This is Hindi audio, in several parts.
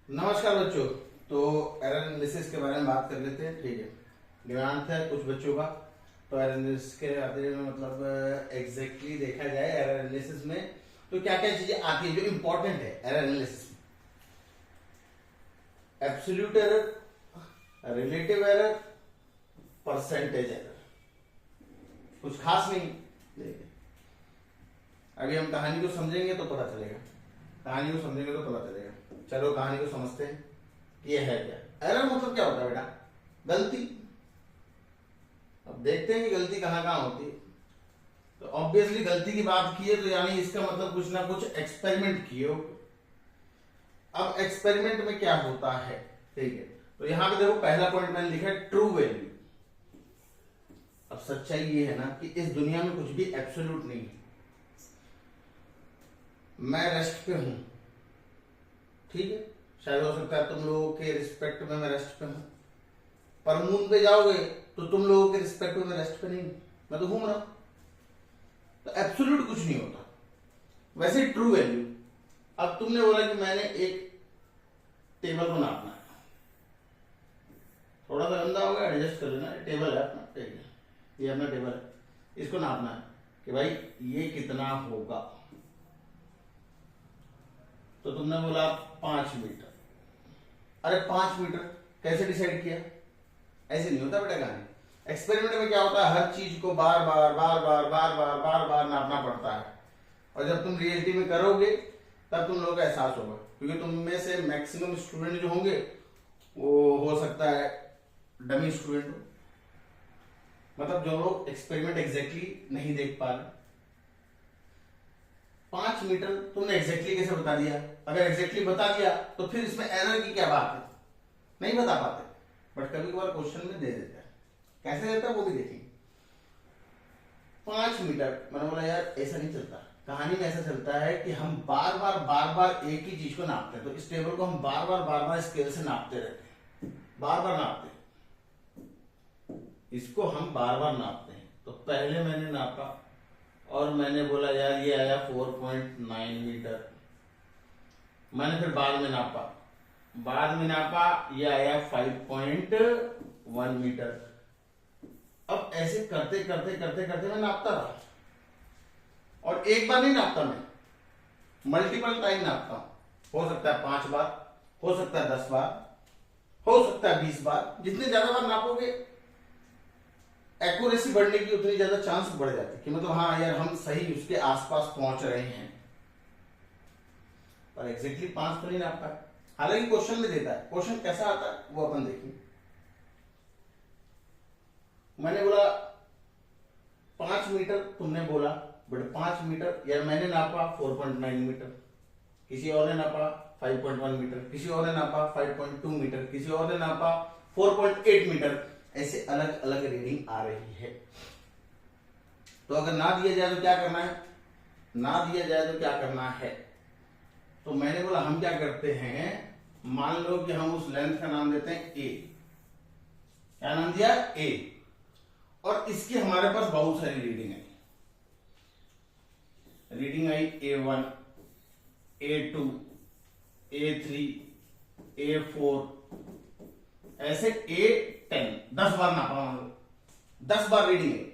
नमस्कार बच्चों। तो एरर एनालिसिस के बारे में बात कर लेते हैं। ठीक है, दिमाग है कुछ बच्चों का। तो एरर एनालिसिस के आते में मतलब एग्जैक्टली देखा जाए एरर एनालिसिस में तो क्या क्या चीजें आती है जो इंपॉर्टेंट है एरर एनालिसिस में। Absolute error, relative error, percentage error, कुछ खास नहीं। देखिए अभी हम कहानी को समझेंगे तो पता चलेगा, कहानी को समझेंगे तो पता चलेगा। चलो कहानी को समझते हैं कि ये है क्या। एरर मतलब क्या होता है बेटा? गलती। अब देखते हैं कि गलती कहां कहां होती है। तो ऑब्वियसली गलती की बात की है तो यानी इसका मतलब कुछ ना कुछ एक्सपेरिमेंट किए हो। अब एक्सपेरिमेंट में क्या होता है, ठीक है। तो यहां पे देखो पहला पॉइंट मैंने लिखा है ट्रू वैल्यू। अब सच्चाई ये है ना कि इस दुनिया में कुछ भी एब्सोल्यूट नहीं है। मैं रेस्ट पे हूं, ठीक है, शायद हो सकता है तुम लोगों के रिस्पेक्ट में मैं रेस्ट पे हूं, पर मून पे जाओगे तो तुम लोगों के रिस्पेक्ट में मैं रेस्ट पे नहीं हूं, मैं तो घूम रहा हूं। तो एब्सोल्यूट कुछ नहीं होता। वैसे ट्रू वैल्यू, अब तुमने बोला कि मैंने एक टेबल को नापना है, थोड़ा सा गंदा होगा एडजस्ट कर लेना, टेबल है अपना, ठीक है, ये अपना टेबल है, इसको नापना है कि भाई ये कितना होगा। तो तुमने बोला 5 मीटर। अरे 5 मीटर कैसे डिसाइड किया? ऐसे नहीं होता बेटा कहानी। एक्सपेरिमेंट में क्या होता है, हर चीज को बार बार बार बार बार बार बार बार नापना पड़ता है। और जब तुम रियलिटी में करोगे तब तुम लोगों का एहसास होगा, क्योंकि तुम में से मैक्सिमम स्टूडेंट जो होंगे वो हो सकता है डमी स्टूडेंट हो, मतलब जो लोग एक्सपेरिमेंट एग्जैक्टली नहीं देख पा रहे। 5 मीटर तुमने एग्जैक्टली कैसे बता दिया? अगर एग्जैक्टली बता दिया तो फिर इसमें एरर की क्या बात है? नहीं बता पाते, बट कभी कभार क्वेश्चन में दे देता है। कैसे देता है वो भी देखेंगे। 5 मीटर, मैंने बोला यार ऐसा नहीं चलता। कहानी में ऐसा चलता है कि हम बार बार एक ही चीज को नापते हैं। तो इस टेबल को हम बार बार स्केल से नापते रहते हैं, बार बार नापते हैं, इसको हम बार बार नापते हैं। तो पहले मैंने नापा और मैंने बोला यार ये आया 4.9 मीटर। मैंने फिर बाद में नापा ये आया 5.1 मीटर। अब ऐसे करते करते करते करते मैं नापता रहा, और एक बार नहीं नापता, मैं मल्टीपल टाइम नापता हूं। हो सकता है 5 बार, हो सकता है 10 बार, हो सकता है 20 बार। जितने ज्यादा बार नापोगे एक्यूरेसी बढ़ने की उतनी ज्यादा चांस बढ़ जाती है कि मतलब हाँ यार हम सही उसके आसपास पहुंच रहे हैं। पर एग्जैक्टली 5 तो नहीं नाप पाए। हालांकि क्वेश्चन में देता है, क्वेश्चन कैसा आता है वो अपन देखेंगे। मैंने बोला 5 मीटर, तुमने बोला बट 5 मीटर यार मैंने नापा 4.9 मीटर, किसी और ने नापा 5.1 मीटर, किसी और ने नापा 5.2 मीटर, किसी और ने नापा 4.8 मीटर। ऐसे अलग अलग रीडिंग आ रही है। तो अगर ना दिया जाए तो क्या करना है? तो मैंने बोला हम क्या करते हैं, मान लो कि हम उस लेंथ का नाम देते हैं ए। क्या नाम दिया? ए। और इसकी हमारे पास बहुत सारी रीडिंग है। Reading I A1, A2, A3, A4, ऐसे A10, 10 बार नापा, मान लो 10 बार रीडिंग है।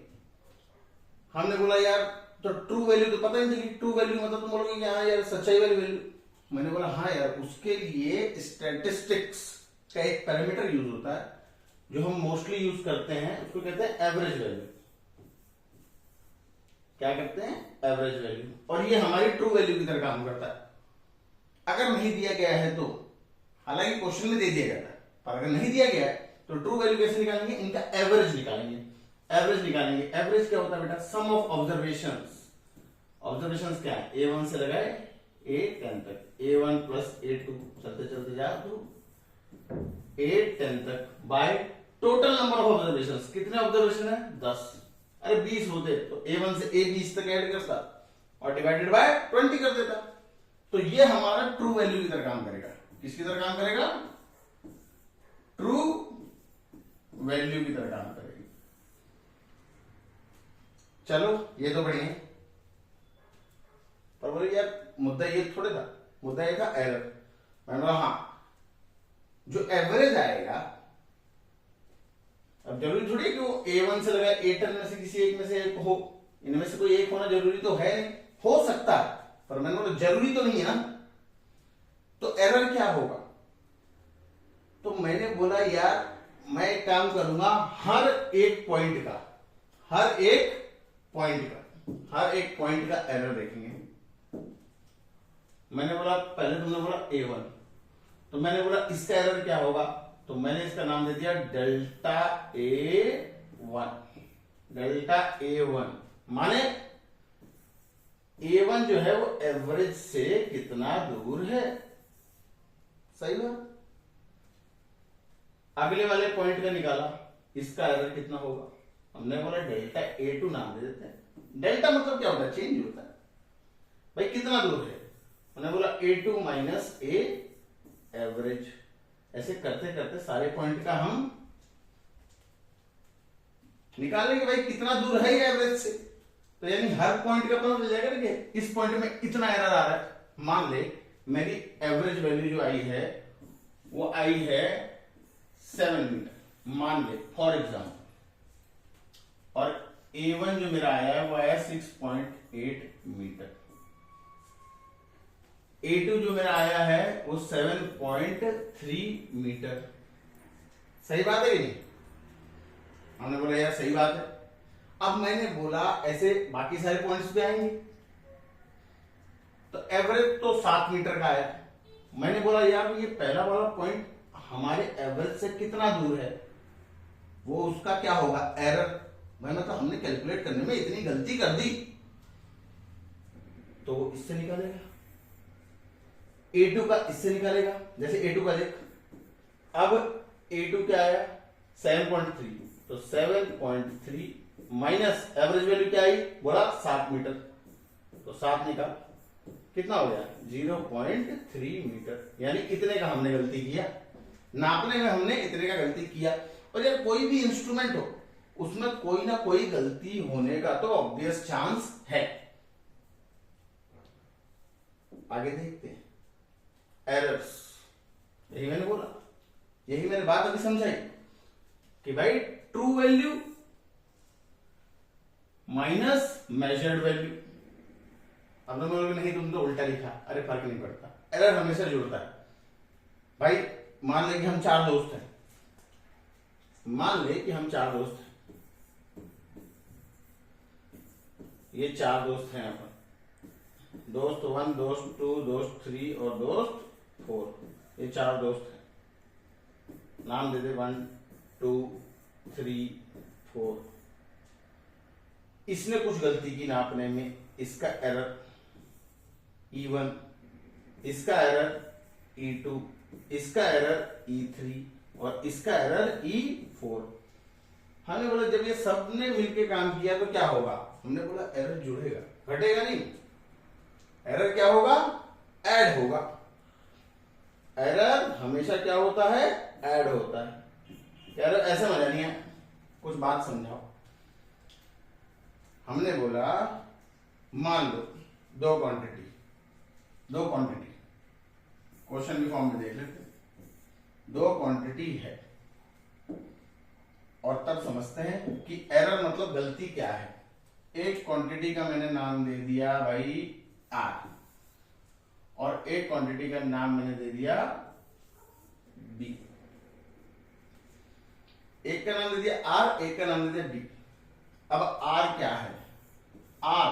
हमने बोला यार तो ट्रू वैल्यू तो पता ही नहीं चली। ट्रू वैल्यू मतलब तुम बोलोगे हाँ यार सच्चाई वाली वैल्यू। मैंने बोला हाँ यार उसके लिए स्टैटिस्टिक्स का एक पैरामीटर यूज होता है जो हम मोस्टली यूज करते हैं, उसको कहते हैं एवरेज वैल्यू। क्या करते हैं? Average value. और ये हमारी ट्रू वैल्यू की तरह काम करता है। अगर नहीं दिया गया है तो, हालांकि क्वेश्चन में दे दिया जाता है, पर अगर नहीं दिया गया है तो ट्रू वैल्यू कैसे निकालेंगे? इनका एवरेज निकालेंगे। एवरेज क्या होता है बेटा? सम ऑफ ऑब्जर्वेशंस। ऑब्जर्वेशंस क्या है? A1 से लगाए A10 तक, A1 प्लस A2 चलते चलते जाओ तो A10 तक, bye total number of observations. कितने ऑब्जर्वेशन है? 10। अरे 20 होते तो A1 से A20 तक ऐड करता और डिवाइडेड बाय 20 कर देता। तो ये हमारा ट्रू वैल्यू की तरह काम करेगा। किसकी तरह काम करेगा? ट्रू वैल्यू की तरह काम करेगी। चलो ये तो बढ़िया है, पर बोले यार मुद्दा ये थोड़े था, मुद्दा ये था एरर। मैंने बोला हाँ जो एवरेज आएगा, अब जरूरी थोड़ी कि वो A1 से लगा A10 में से किसी एक में से एक हो, इनमें से कोई एक होना जरूरी तो है नहीं, हो सकता है पर मैंने बोला जरूरी तो नहीं है ना। तो एरर क्या होगा, तो मैंने बोला यार मैं एक काम करूंगा, हर एक पॉइंट का एरर देखेंगे। मैंने बोला पहले तुमने बोला A1, तो मैंने बोला इसका एरर क्या होगा, तो मैंने इसका नाम दे दिया डेल्टा A1 माने A1 जो है वो एवरेज से कितना दूर है। सही बात। अगले वाले पॉइंट का निकाला, इसका एरर कितना होगा, हमने बोला डेल्टा A2 नाम दे देते हैं। डेल्टा मतलब क्या होता है, चेंज होता है भाई, कितना दूर है, मैंने बोला A2 माइनस A एवरेज। ऐसे करते करते सारे पॉइंट का हम निकालेंगे भाई कितना दूर है ये एवरेज से। तो यानी हर पॉइंट का पता चल जाएगा ना कि इस पॉइंट में इतना एरर आ रहा है। मान ले मेरी एवरेज वैल्यू जो आई है वो आई है 7 मीटर मान ले फॉर एग्जाम्पल, और A1 जो मेरा आया है वो आया 6.8 मीटर, A2 जो मेरा आया है वो 7.3 मीटर। सही बात है कि नहीं, हमने बोला यार सही बात है। अब मैंने बोला ऐसे बाकी सारे पॉइंट्स भी आएंगे, तो एवरेज तो 7 मीटर का आया। मैंने बोला यार ये पहला वाला पॉइंट हमारे एवरेज से कितना दूर है, वो उसका क्या होगा एरर। भाई मतलब हमने कैलकुलेट करने में इतनी गलती कर दी, तो वो इससे निकालेगा, A2 का इससे निकालेगा। जैसे A2 का देख, अब A2 क्या आया 7.3, तो 7.3 माइनस एवरेज वैल्यू क्या आई, बोला 7 मीटर, तो 7 निकाल, कितना हो गया 0.3 मीटर। यानी इतने का हमने गलती किया, नापने में हमने इतने का गलती किया। और जब कोई भी इंस्ट्रूमेंट हो उसमें कोई ना कोई गलती होने का तो ऑब्वियस चांस है। आगे देखते हैं एरर्स। यही मैंने बोला, यही मैंने बात अभी समझाई कि भाई true value minus measured value. अब तुम बोलोगे नहीं तुम तो उल्टा लिखा, अरे फर्क नहीं पड़ता, एरर हमेशा जुड़ता है। भाई मान ले कि हम 4 दोस्त हैं, मान ले कि हम 4 दोस्त हैं, ये 4 दोस्त हैं अपन, दोस्त 1, दोस्त 2, दोस्त 3 और दोस्त 4, ये 4 दोस्त हैं। नाम दे दे 1 2 3 4। इसने कुछ गलती की नापने में, इसका एरर E1, इसका एरर E2, इसका एरर E3 और इसका एरर E4। हमने बोला जब ये सब ने मिलकर काम किया तो क्या होगा, हमने बोला एरर जुड़ेगा, घटेगा नहीं। एरर क्या होगा, ऐड होगा। एरर हमेशा क्या होता है, ऐड होता है। एरर ऐसे मजा नहीं है, कुछ बात समझाओ। हमने बोला मान लो दो क्वांटिटी, क्वेश्चन के फॉर्म में देख लेते हैं। 2 क्वांटिटी है और तब समझते हैं कि एरर मतलब गलती क्या है। एक क्वांटिटी का मैंने नाम दे दिया भाई R, और एक क्वांटिटी का नाम मैंने दे दिया B। एक का नाम दे दिया R, एक का नाम दे दिया B। अब R क्या है, R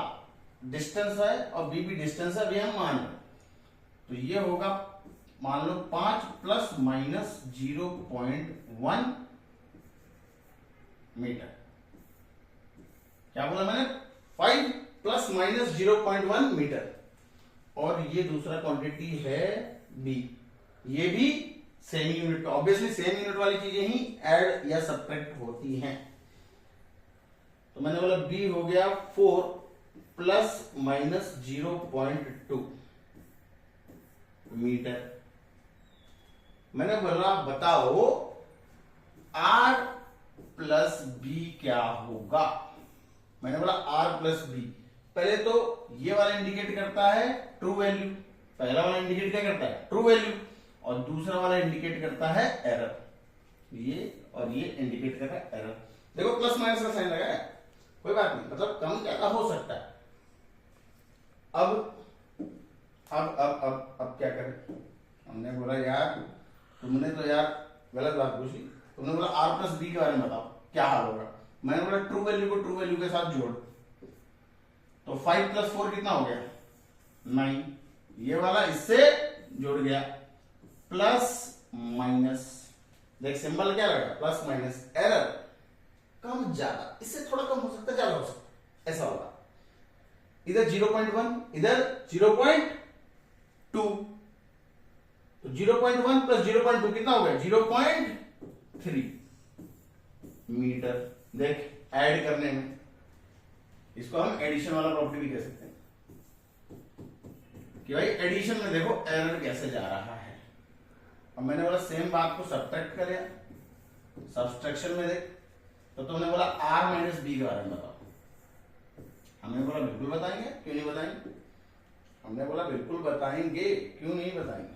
डिस्टेंस है और B भी डिस्टेंस है, अभी हम मान लो। तो ये होगा मान लो 5 प्लस माइनस 0.1 मीटर। क्या बोला मैंने, 5 प्लस माइनस 0.1 मीटर। और ये दूसरा क्वांटिटी है B, ये भी सेमी यूनिट का। ऑब्वियसली सेम यूनिट वाली चीजें ही ऐड या सब्ट्रैक्ट होती हैं। तो मैंने बोला B हो गया 4 प्लस माइनस 0.2 मीटर। मैंने बोला बताओ R प्लस B क्या होगा। मैंने बोला R प्लस B, पहले तो ये वाला इंडिकेट करता है ट्रू वैल्यू, पहला वाला इंडिकेट क्या करता है, ट्रू वैल्यू। और दूसरा वाला इंडिकेट करता है एरर, ये और ये इंडिकेट कर रहा है एरर। देखो प्लस माइनस का साइन लगा है, कोई बात नहीं, मतलब कम ज्यादा हो सकता है। अब क्या करें? हमने बोला यार तुमने तो यार गलत बात पूछी, तुमने बोला आर प्लस बी के बारे में बताओ क्या हाल होगा। मैंने बोला ट्रू वैल्यू को ट्रू वैल्यू के साथ जोड़, तो 5 + 4 कितना हो गया 9, ये वाला इससे जुड़ गया, प्लस माइनस, देख सिंबल क्या लगा प्लस माइनस, एरर कम ज्यादा, इससे थोड़ा कम हो सकता है ज्यादा हो सकता है, ऐसा होगा। इधर 0.1 इधर 0.2, तो 0.1 + 0.2 कितना हो गया 0.3 मीटर। देख ऐड करने में इसको हम एडिशन वाला प्रॉपर्टी भी कह सकते हैं कि भाई एडिशन में देखो एरर कैसे जा रहा है। अब मैंने बोला सेम बात को सब्ट्रैक्ट करें, सब्सट्रैक्शन में देख, तो तुमने बोला r - b के बारे में बताओ, हमने बोला बिल्कुल बताएंगे, क्यों नहीं बताएंगे, हमने बोला बिल्कुल बताएंगे, क्यों नहीं बताएंगे।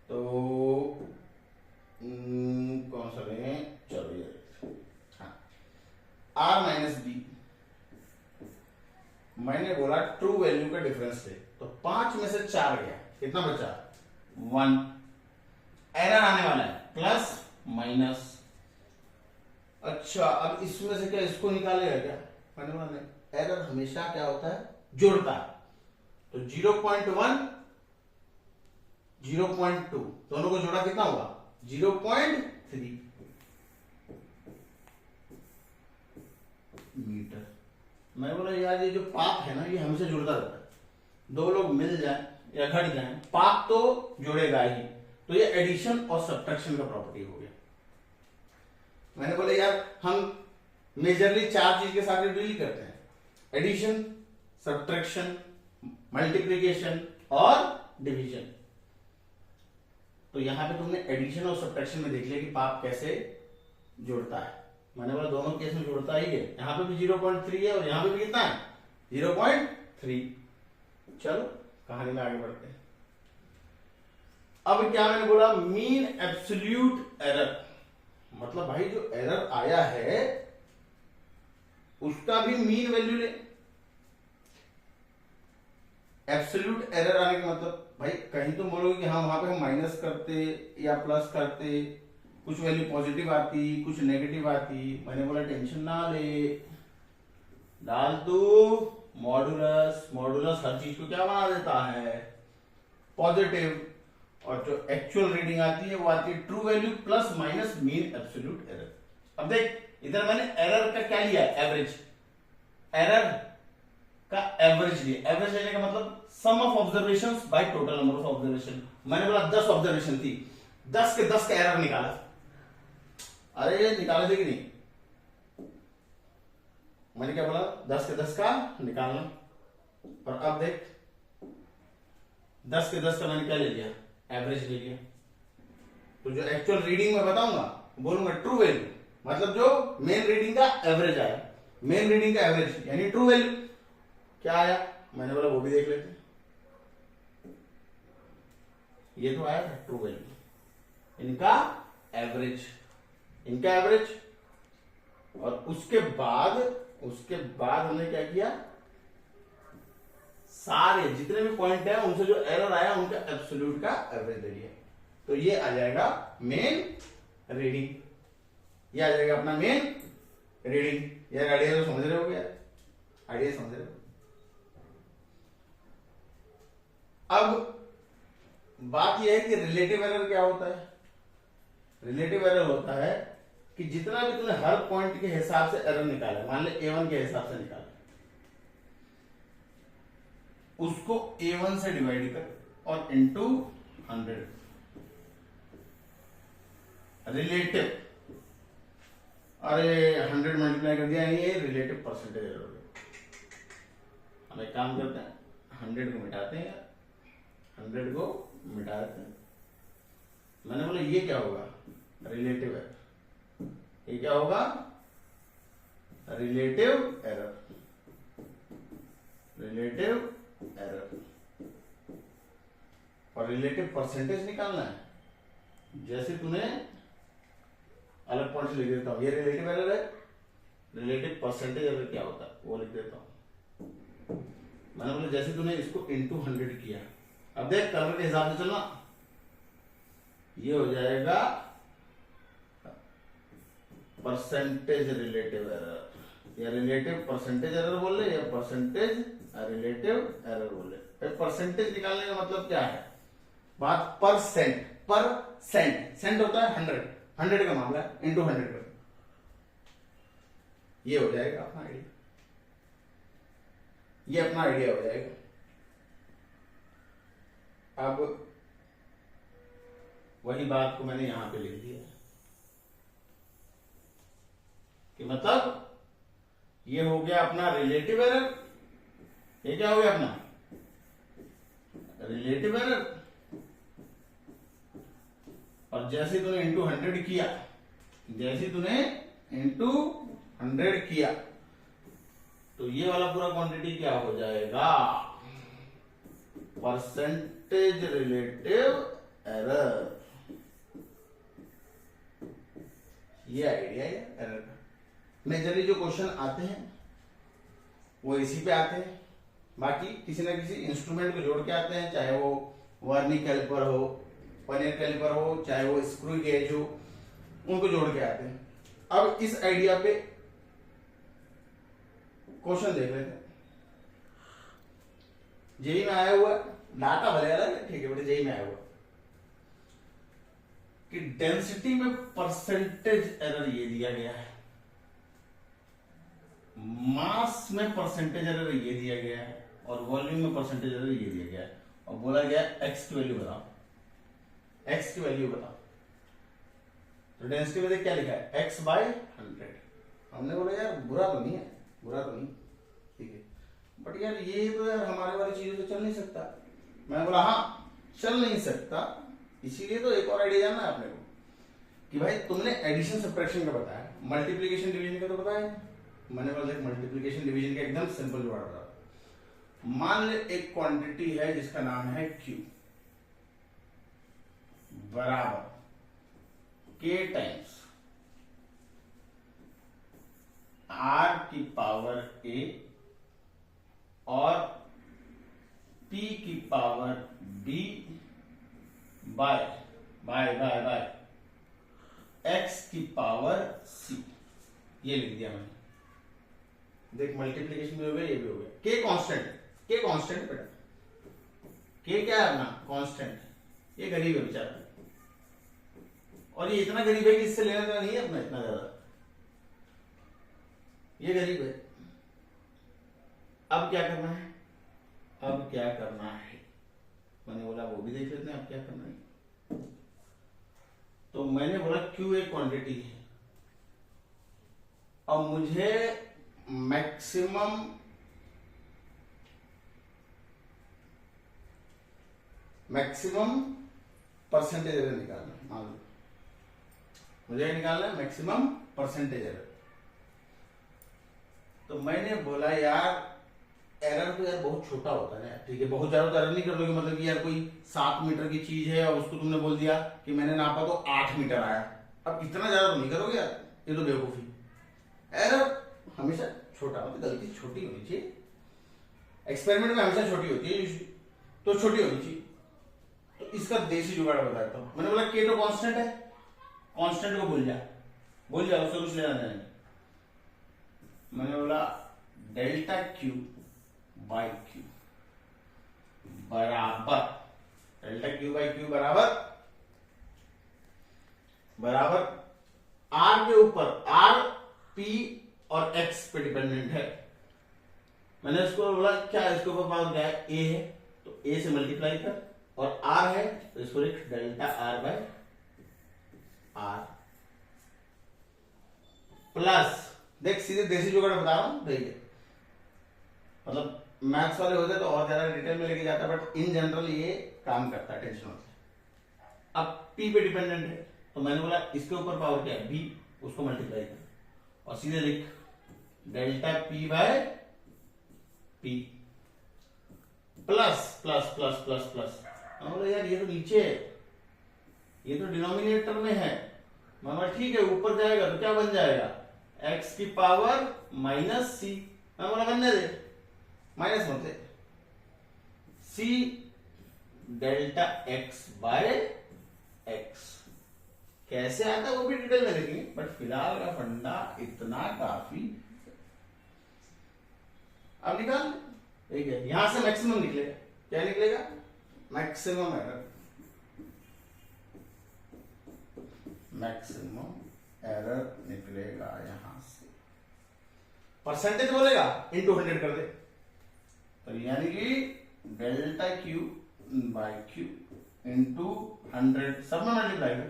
तो कौन सा लें, चलो ये हाँ, r - b, मैंने बोला ट्रू वैल्यू का डिफरेंस ले, तो 5 में से 4 गया, कितना बचा 1, एरर आने वाला है प्लस माइनस। अच्छा अब इसमें से क्या इसको निकालेगा क्या, मैंने बोला नहीं, एरर हमेशा क्या होता है जोड़ता है, तो 0.1 0.2 दोनों को जोड़ा कितना होगा 0.3 मीटर। मैं बोला यार ये जो पाप है ना ये हमेशा जुड़ता रहता है, दो लोग मिल जाए या घट जाए पाप तो जोड़ेगा ही, तो ये एडिशन और सब्ट्रैक्शन का प्रॉपर्टी हो गया। मैंने बोला यार हम मेजरली 4 चीज के साथ डील करते हैं, एडिशन, सब्ट्रैक्शन, मल्टीप्लिकेशन और डिवीजन। तो यहां पे तुमने एडिशन और सब्ट्रैक्शन में देख लिया कि पाप कैसे जोड़ता है। मैंने बोला दोनों केस में जोड़ता ही है, यहां पे भी 0.3 है और यहां पे भी कितना है 0.3। चलो कहानी में आगे बढ़ते हैं। अब क्या मैंने बोला मीन एब्सोल्यूट एरर, मतलब भाई जो एरर आया है उसका भी मीन वैल्यू ले। एब्सोल्यूट एरर आने का मतलब भाई कहीं तो बोलोगे कि हाँ वहां पे हम माइनस करते या प्लस करते, कुछ वैल्यू पॉजिटिव आती कुछ नेगेटिव आती। मैंने बोला टेंशन ना ले, डाल दो मॉडुलस, मॉडुलस हर चीज को क्या बना देता है पॉजिटिव, और जो एक्चुअल रीडिंग आती है वो आती है true value plus minus mean absolute error. अब देख इधर मैंने एरर का क्या लिया एवरेज, एरर का एवरेज लिया। एवरेज लेने का मतलब sum of observations by total number of observation. मैंने बोला 10 ऑब्जर्वेशन थी, 10 के 10 का एरर निकाला, अरे निकाला थे कि नहीं, मैंने क्या बोला 10 के 10 का निकालना। और अब देख 10 के 10 का मैंने क्या ले लिया एवरेज ले लिया, तो जो एक्चुअल रीडिंग में बताऊंगा बोलूंगा ट्रू वैल्यू, मतलब जो मेन रीडिंग का एवरेज आया, मेन रीडिंग का एवरेज यानी ट्रू वैल्यू क्या आया, मैंने बोला वो भी देख लेते हैं। ये तो आया था ट्रू वैल्यू, इनका एवरेज, इनका एवरेज, और उसके बाद हमने क्या किया सारे जितने भी पॉइंट है उनसे जो एरर आया उनका एब्सोल्यूट का एवरेज ले लिया, तो ये आ जाएगा मेन रीडिंग, ये आ जाएगा अपना मेन रीडिंग। यार आइडिया तो समझ रहे हो गया, आइडिया समझ रहे हो। अब बात यह है कि रिलेटिव एरर क्या होता है। रिलेटिव एरर होता है कि जितना भी तुमने हर पॉइंट के हिसाब से एरर निकाला, मान ले A1 के हिसाब से निकाला, उसको A1 से डिवाइड कर और इनटू 100 रिलेटिव, अरे 100 मल्टीप्लाई कर दिया, ये रिलेटिव परसेंटेज एरर हो गया। हम एक काम करते हैं 100 को मिटाते हैं, 100 को मिटा देते हैं। मैंने बोला ये क्या होगा रिलेटिव एरर, ये क्या होगा रिलेटिव एरर, रिलेटिव एरर। और रिलेटिव परसेंटेज निकालना है। जैसे तूने अलग पॉइंट से लिख देता हूं, ये रिलेटिव एरर है, रिलेटिव परसेंटेज एरर क्या होता है वो लिख देता हूं। मैंने बोला जैसे तूने इसको इंटू 100 किया, अब देख कलर के हिसाब से चलना, ये हो जाएगा परसेंटेज रिलेटिव एरर, या रिलेटिव परसेंटेज एरर बोल ले, या परसेंटेज रिलेटिव एरर बोल ले। परसेंटेज निकालने का मतलब क्या है, बात परसेंट, सेंट होता है 100 का मामला है, इंटू 100 कर, ये हो जाएगा अपना आइडिया, ये अपना आइडिया हो जाएगा। अब वही बात को मैंने यहां पे लिख दिया कि मतलब ये हो गया अपना रिलेटिव एरर, ये क्या हो गया अपना रिलेटिव एरर, और जैसे तूने इंटू 100 किया, जैसे तूने इंटू 100 किया तो ये वाला पूरा क्वांटिटी क्या हो जाएगा, परसेंटेज रिलेटिव एरर। ये आइडिया है एरर का। मेजरली जो क्वेश्चन आते हैं वो इसी पे आते हैं, बाकी किसी ना किसी इंस्ट्रूमेंट को जोड़ के आते हैं, चाहे वो वर्नी कैलिपर हो, पनीर कैलिपर हो, चाहे वो स्क्रू गेज हो, उनको जोड़ के आते हैं। अब इस आइडिया पे क्वेश्चन देख लेते हैं। जेई में आया हुआ डाटा भले अलग है, ठीक है बेटे, जेई में आया हुआ कि डेंसिटी में परसेंटेज एरर ये दिया गया है, मास में परसेंटेज एरर ये दिया गया है, और वॉल्यूम में परसेंटेज एरर ये दिया गया है, और बोला गया एक्स की वैल्यू बताओ, एक्स की वैल्यू बताओ। तो डेंसिटी में देख क्या लिखा है, एक्स बाय 100। हमने बोला यार बुरा तो नहीं है, बुरा तो नहीं, ठीक है, बट यार ये तो यार हमारे वाली चीजों से चल नहीं सकता। मैंने बोला हाँ चल नहीं सकता, इसीलिए तो एक और आइडिया जानना है अपने को कि भाई तुमने एडिशन सब्ट्रैक्शन का बताया, मल्टीप्लीकेशन डिवीजन का तो बताया। मैंने बोला मल्टीप्लीकेशन डिवीजन का एकदम सिंपल जुगाड़ बता। मान ले एक क्वांटिटी है जिसका नाम है Q बराबर K टाइम्स R की पावर A और P की पावर B बाय X की पावर C। ये लिख दिया मैंने, देख मल्टीप्लीकेशन भी हो गया, ये भी हो गया। K कांस्टेंट, K कांस्टेंट बेटा, K क्या है अपना कांस्टेंट, ये गरीब है बेचारा, और ये इतना गरीब है कि इससे लेना देना नहीं है अपना इतना ज्यादा, ये गरीब है। अब क्या करना है, अब क्या करना है, मैंने बोला वो भी देख लेते हैं अब क्या करना है। तो मैंने बोला Q एक क्वांटिटी है और मुझे मैक्सिमम परसेंटेज एरर निकालना है। मान लो मुझे निकालना है मैक्सिमम परसेंटेज एरर। तो मैंने बोला यार एरर तो यार बहुत छोटा होता है, ठीक है, बहुत ज्यादा तो एरर नहीं कर लोगे, मतलब कि यार कोई 7 मीटर की चीज है और उसको तुमने बोल दिया कि मैंने नापा तो 8 मीटर आया, अब इतना ज्यादा तो नहीं करोगे यार, ये तो बेवकूफी। एरर हमेशा छोटा, मतलब गलती छोटी होनी चाहिए, एक्सपेरिमेंट में हमेशा छोटी होती है, तो छोटी होनी चाहिए। तो इसका देसी जुगाड़ बताता हूं। मैंने बोला K तो कांस्टेंट है, कांस्टेंट को भूल जा, उससे कुछ लेना देना नहीं। मैंने बोला डेल्टा Q बाई Q बराबर, डेल्टा Q बाई Q बराबर R के ऊपर R P और X पे डिपेंडेंट है। मैंने इसको बोला क्या, इसके ऊपर पावर क्या है, A है तो A से मल्टीप्लाई कर, और R है तो इसको लिख delta R by R plus, देख सीधे देसी जुगाड़ बता रहा हूं, देखिए मतलब मैथ्स वाले होते तो और ज्यादा डिटेल में लेके जाता, बट इन जनरल ये काम करता है, टेंशन होता है। अब P पे डिपेंडेंट है तो मैंने बोला इसके ऊपर पावर क्या है B, उसको मल्टीप्लाई कर और सीधे लिख delta P by P plus plus plus plus plus, मैं बोला यार ये तो नीचे है, ये तो डिनोमिनेटर में है। मैं बोला ठीक है, ऊपर जाएगा तो क्या बन जाएगा, x की पावर माइनस सी। मैं बोला बनने दे, माइनस मत दे, C delta x by x। कैसे आता है वो भी डिटेल में देखेंगे, बट फिलहाल का फंडा इतना काफी। अब निकाल, ठीक है, यहां से मैक्सिमम निकलेगा। क्या निकलेगा, मैक्सिमम एरर। मैक्सिमम एरर निकलेगा यहां से। परसेंटेज बोलेगा इनटू 100 कर दे, तो यानी कि delta Q by Q into 100 सब में मल्टीप्लाई कर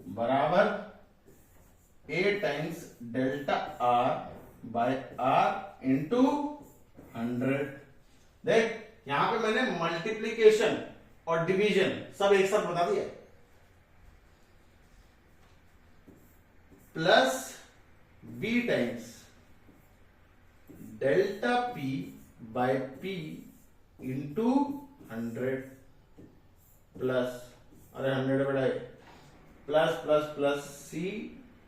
बराबर a times delta r by r into 100। देख यहां पे मैंने मल्टीप्लीकेशन और डिवीजन सब एक साथ बता दिया, plus b times delta p by p into 100 plus, अरे 100 बढ़ाए, plus plus plus c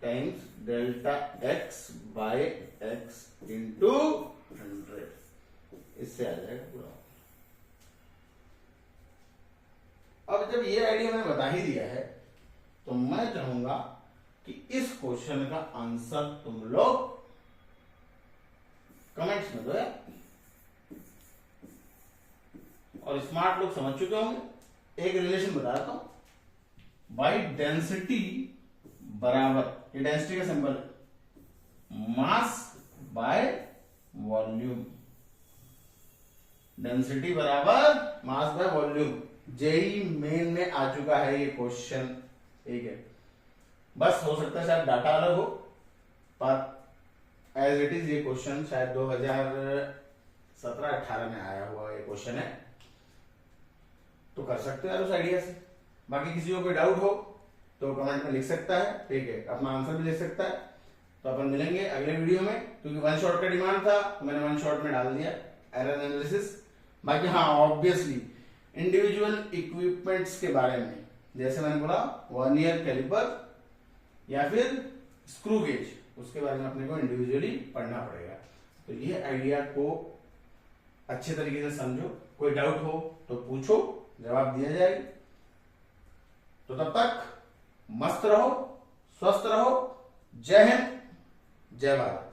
times delta x by x into 100। इससे आ जाएगा पूरा। अब जब ये आइडिया मैंने बता ही दिया है, तो मैं चाहूंगा कि इस क्वेश्चन का आंसर तुम लोग कमेंट्स में दो यार। और स्मार्ट लोग समझ चुके होंगे। एक रिलेशन बता देता हूं, बाई डेंसिटी बराबर, ये डेंसिटी का सिंबल है, मास बाय वॉल्यूम। डेंसिटी बराबर mass by volume. JEE main में आ चुका है ये क्वेश्चन, ठीक है। बस हो सकता है शायद डाटा अलग हो, पर एज इट इज ये क्वेश्चन शायद 2017-18 में आया हुआ ये क्वेश्चन है, तो कर सकते हो यार उस आइडिया से। बाकी किसी को कोई डाउट हो तो कमेंट में लिख सकता है, ठीक है, अपना आंसर भी लिख सकता है। तो अपन मिलेंगे अगले वीडियो में, क्योंकि वन शॉट का डिमांड था तो मैंने वन शॉट में डाल दिया एरर एनालिसिस। बाकी हाँ, ऑब्वियसली इंडिविजुअल इक्विपमेंट्स के बारे में, जैसे मैंने बोला वर्नियर कैलिपर या फिर स्क्रू गेज, उसके बारे में अपने को इंडिविजुअली पढ़ना पड़ेगा। तो ये आइडिया को अच्छे तरीके से समझो, कोई डाउट हो तो पूछो, जवाब दिया जाएगा। तो तब तक मस्त रहो, स्वस्थ रहो। जय हिंद, जय भारत।